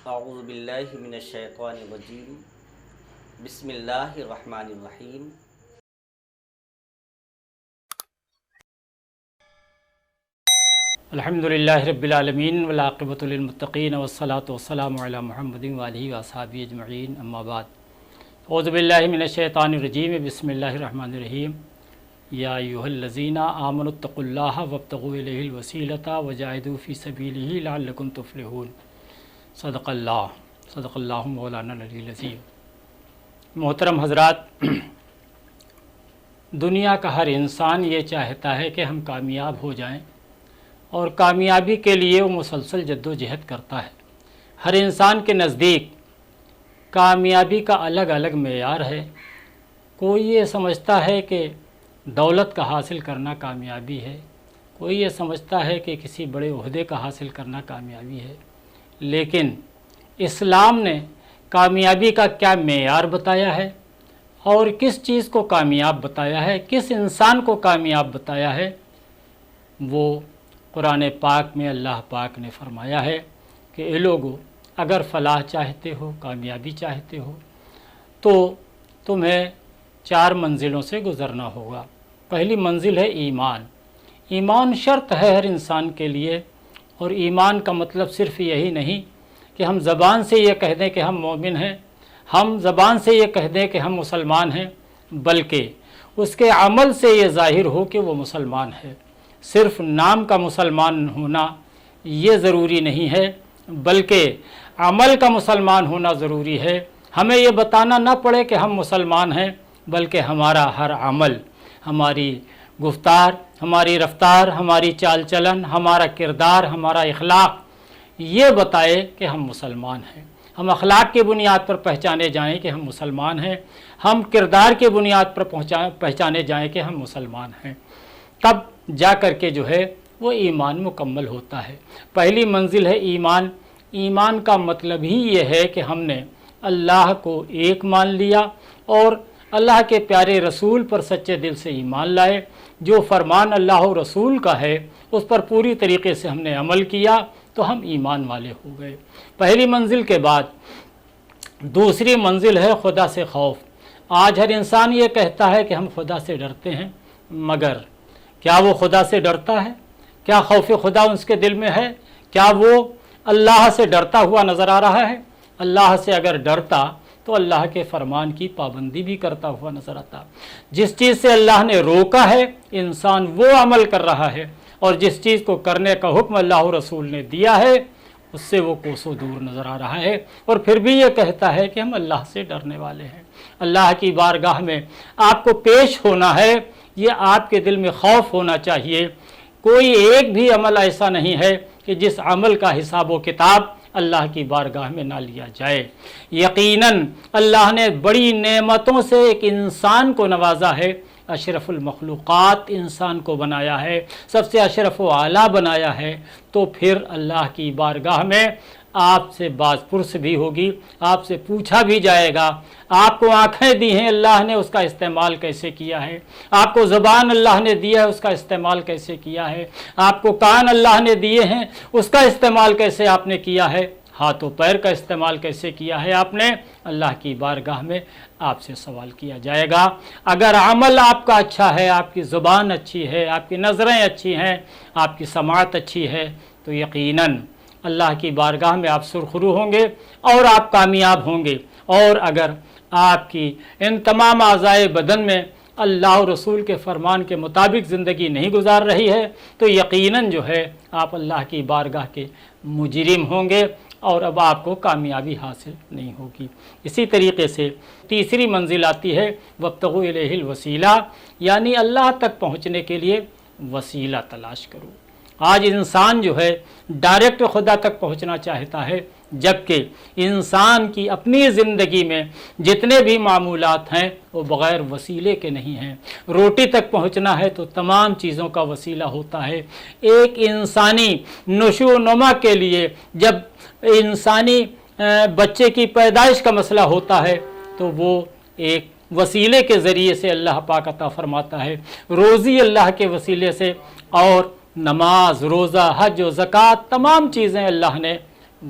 اعوذ باللہ من الشیطان الرجیم بسم اللہ الرحمن الرحیم الحمدللہ رب العالمین والعاقبۃ للمتقین والصلاۃ والسلام علی محمد وآلہ واصحابہ اجمعین اما بعد اعوذ باللہ من الشیطان الرجیم بسم اللہ الرحمن الرحیم یا ایھا الذین آمنوا اتقوا اللہ وابتغوا الیہ الوسیلۃ وجاہدوا فی سبیلہ لعلکم تفلحون۔ صدق اللہ مولانا العلی العظیم۔ محترم حضرات، دنیا کا ہر انسان یہ چاہتا ہے کہ ہم کامیاب ہو جائیں، اور کامیابی کے لیے وہ مسلسل جد و جہد کرتا ہے۔ ہر انسان کے نزدیک کامیابی کا الگ الگ معیار ہے۔ کوئی یہ سمجھتا ہے کہ دولت کا حاصل کرنا کامیابی ہے، کوئی یہ سمجھتا ہے کہ کسی بڑے عہدے کا حاصل کرنا کامیابی ہے، لیکن اسلام نے کامیابی کا کیا معیار بتایا ہے اور کس چیز کو کامیاب بتایا ہے، کس انسان کو کامیاب بتایا ہے، وہ قرآن پاک میں اللہ پاک نے فرمایا ہے کہ اے لوگو، اگر فلاح چاہتے ہو، کامیابی چاہتے ہو، تو تمہیں 4 منزلوں سے گزرنا ہوگا۔ پہلی منزل ہے ایمان۔ ایمان شرط ہے ہر انسان کے لیے، اور ایمان کا مطلب صرف یہی نہیں کہ ہم زبان سے یہ کہہ دیں کہ ہم مومن ہیں، ہم زبان سے یہ کہہ دیں کہ ہم مسلمان ہیں، بلکہ اس کے عمل سے یہ ظاہر ہو کہ وہ مسلمان ہے۔ صرف نام کا مسلمان ہونا یہ ضروری نہیں ہے، بلکہ عمل کا مسلمان ہونا ضروری ہے۔ ہمیں یہ بتانا نہ پڑے کہ ہم مسلمان ہیں، بلکہ ہمارا ہر عمل، ہماری گفتار، ہماری رفتار، ہماری چال چلن، ہمارا کردار، ہمارا اخلاق یہ بتائے کہ ہم مسلمان ہیں۔ ہم اخلاق کی بنیاد پر پہچانے جائیں کہ ہم مسلمان ہیں، ہم کردار کی بنیاد پر پہچانے جائیں کہ ہم مسلمان ہیں، تب جا کر کے جو ہے وہ ایمان مکمل ہوتا ہے۔ پہلی منزل ہے ایمان۔ ایمان کا مطلب ہی یہ ہے کہ ہم نے اللہ کو ایک مان لیا اور اللہ کے پیارے رسول پر سچے دل سے ایمان لائے۔ جو فرمان اللہ و رسول کا ہے اس پر پوری طریقے سے ہم نے عمل کیا تو ہم ایمان والے ہو گئے۔ پہلی منزل کے بعد دوسری منزل ہے خدا سے خوف۔ آج ہر انسان یہ کہتا ہے کہ ہم خدا سے ڈرتے ہیں، مگر کیا وہ خدا سے ڈرتا ہے؟ کیا خوف خدا اس کے دل میں ہے؟ کیا وہ اللہ سے ڈرتا ہوا نظر آ رہا ہے؟ اللہ سے اگر ڈرتا تو اللہ کے فرمان کی پابندی بھی کرتا ہوا نظر آتا۔ جس چیز سے اللہ نے روکا ہے انسان وہ عمل کر رہا ہے، اور جس چیز کو کرنے کا حکم اللہ و رسول نے دیا ہے اس سے وہ کوسوں دور نظر آ رہا ہے، اور پھر بھی یہ کہتا ہے کہ ہم اللہ سے ڈرنے والے ہیں۔ اللہ کی بارگاہ میں آپ کو پیش ہونا ہے، یہ آپ کے دل میں خوف ہونا چاہیے۔ کوئی ایک بھی عمل ایسا نہیں ہے کہ جس عمل کا حساب و کتاب اللہ کی بارگاہ میں نہ لیا جائے۔ یقیناً اللہ نے بڑی نعمتوں سے ایک انسان کو نوازا ہے، اشرف المخلوقات انسان کو بنایا ہے، سب سے اشرف و اعلیٰ بنایا ہے، تو پھر اللہ کی بارگاہ میں آپ سے باز پرس بھی ہوگی، آپ سے پوچھا بھی جائے گا۔ آپ کو آنکھیں دی ہیں اللہ نے، اس کا استعمال کیسے کیا ہے؟ آپ کو زبان اللہ نے دی ہے، اس کا استعمال کیسے کیا ہے؟ آپ کو کان اللہ نے دیے ہیں، اس کا استعمال کیسے آپ نے کیا ہے؟ ہاتھ و پیر کا استعمال کیسے کیا ہے آپ نے؟ اللہ کی بارگاہ میں آپ سے سوال کیا جائے گا۔ اگر عمل آپ کا اچھا ہے، آپ کی زبان اچھی ہے، آپ کی نظریں اچھی ہیں، آپ کی سماعت اچھی ہے، تو یقیناً اللہ کی بارگاہ میں آپ سرخرو ہوں گے اور آپ کامیاب ہوں گے۔ اور اگر آپ کی ان تمام اعضائے بدن میں اللہ و رسول کے فرمان کے مطابق زندگی نہیں گزار رہی ہے تو یقیناً جو ہے آپ اللہ کی بارگاہ کے مجرم ہوں گے، اور اب آپ کو کامیابی حاصل نہیں ہوگی۔ اسی طریقے سے تیسری منزل آتی ہے وابتغوا الیہ الوسیلہ، یعنی اللہ تک پہنچنے کے لیے وسیلہ تلاش کرو۔ آج انسان جو ہے ڈائریکٹ خدا تک پہنچنا چاہتا ہے، جبکہ انسان کی اپنی زندگی میں جتنے بھی معمولات ہیں وہ بغیر وسیلے کے نہیں ہیں۔ روٹی تک پہنچنا ہے تو تمام چیزوں کا وسیلہ ہوتا ہے۔ ایک انسانی نشو و نما کے لیے جب انسانی بچے کی پیدائش کا مسئلہ ہوتا ہے تو وہ ایک وسیلے کے ذریعے سے اللہ پاک عطا فرماتا ہے، روزی اللہ کے وسیلے سے، اور نماز، روزہ، حج و زکوٰۃ تمام چیزیں اللہ نے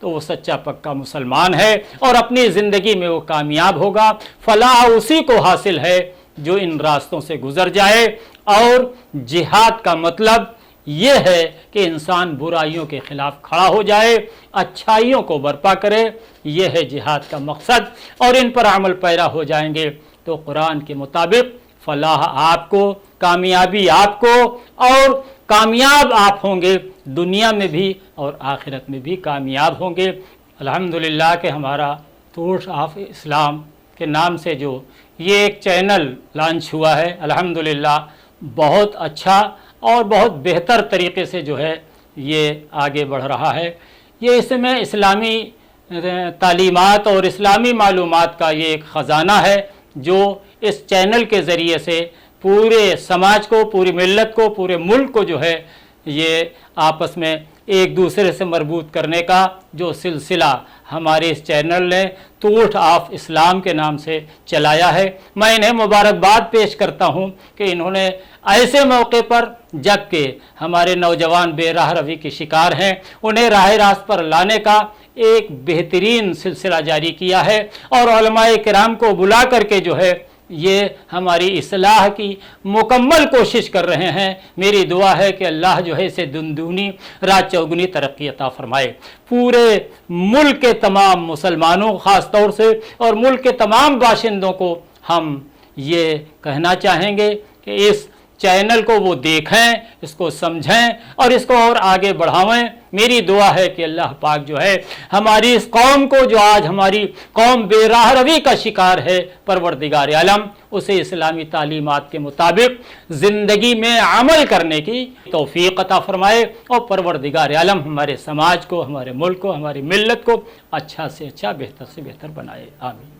تو وہ سچا پکا مسلمان ہے اور اپنی زندگی میں وہ کامیاب ہوگا۔ فلاح اسی کو حاصل ہے جو ان راستوں سے گزر جائے۔ اور جہاد کا مطلب یہ ہے کہ انسان برائیوں کے خلاف کھڑا ہو جائے، اچھائیوں کو برپا کرے، یہ ہے جہاد کا مقصد، اور ان پر عمل پیرا ہو جائیں گے تو قرآن کے مطابق فلاح آپ کو، کامیابی آپ کو، اور کامیاب آپ ہوں گے، دنیا میں بھی اور آخرت میں بھی کامیاب ہوں گے۔ الحمدللہ کہ ہمارا ٹورس آف اسلام کے نام سے جو یہ ایک چینل لانچ ہوا ہے، الحمدللہ بہت اچھا اور بہت بہتر طریقے سے جو ہے یہ آگے بڑھ رہا ہے۔ یہ اس میں اسلامی تعلیمات اور اسلامی معلومات کا یہ ایک خزانہ ہے جو اس چینل کے ذریعے سے پورے سماج کو، پوری ملت کو، پورے ملک کو جو ہے یہ آپس میں ایک دوسرے سے مربوط کرنے کا جو سلسلہ ہمارے اس چینل نے ٹورس آف اسلام کے نام سے چلایا ہے، میں انہیں مبارکباد پیش کرتا ہوں کہ انہوں نے ایسے موقع پر جب کہ ہمارے نوجوان بے راہ روی کے شکار ہیں، انہیں راہ راست پر لانے کا ایک بہترین سلسلہ جاری کیا ہے، اور علماء کرام کو بلا کر کے جو ہے یہ ہماری اصلاح کی مکمل کوشش کر رہے ہیں۔ میری دعا ہے کہ اللہ جو ہے اسے دندونی رات چوگنی ترقی عطا فرمائے۔ پورے ملک کے تمام مسلمانوں خاص طور سے اور ملک کے تمام باشندوں کو ہم یہ کہنا چاہیں گے کہ اس چینل کو وہ دیکھیں، اس کو سمجھیں اور اس کو اور آگے بڑھائیں۔ میری دعا ہے کہ اللہ پاک جو ہے ہماری اس قوم کو، جو آج ہماری قوم بے راہ روی کا شکار ہے، پروردگار عالم اسے اسلامی تعلیمات کے مطابق زندگی میں عمل کرنے کی توفیق عطا فرمائے، اور پروردگار عالم ہمارے سماج کو، ہمارے ملک کو، ہماری ملت کو اچھا سے اچھا، بہتر سے بہتر بنائے۔ آمین۔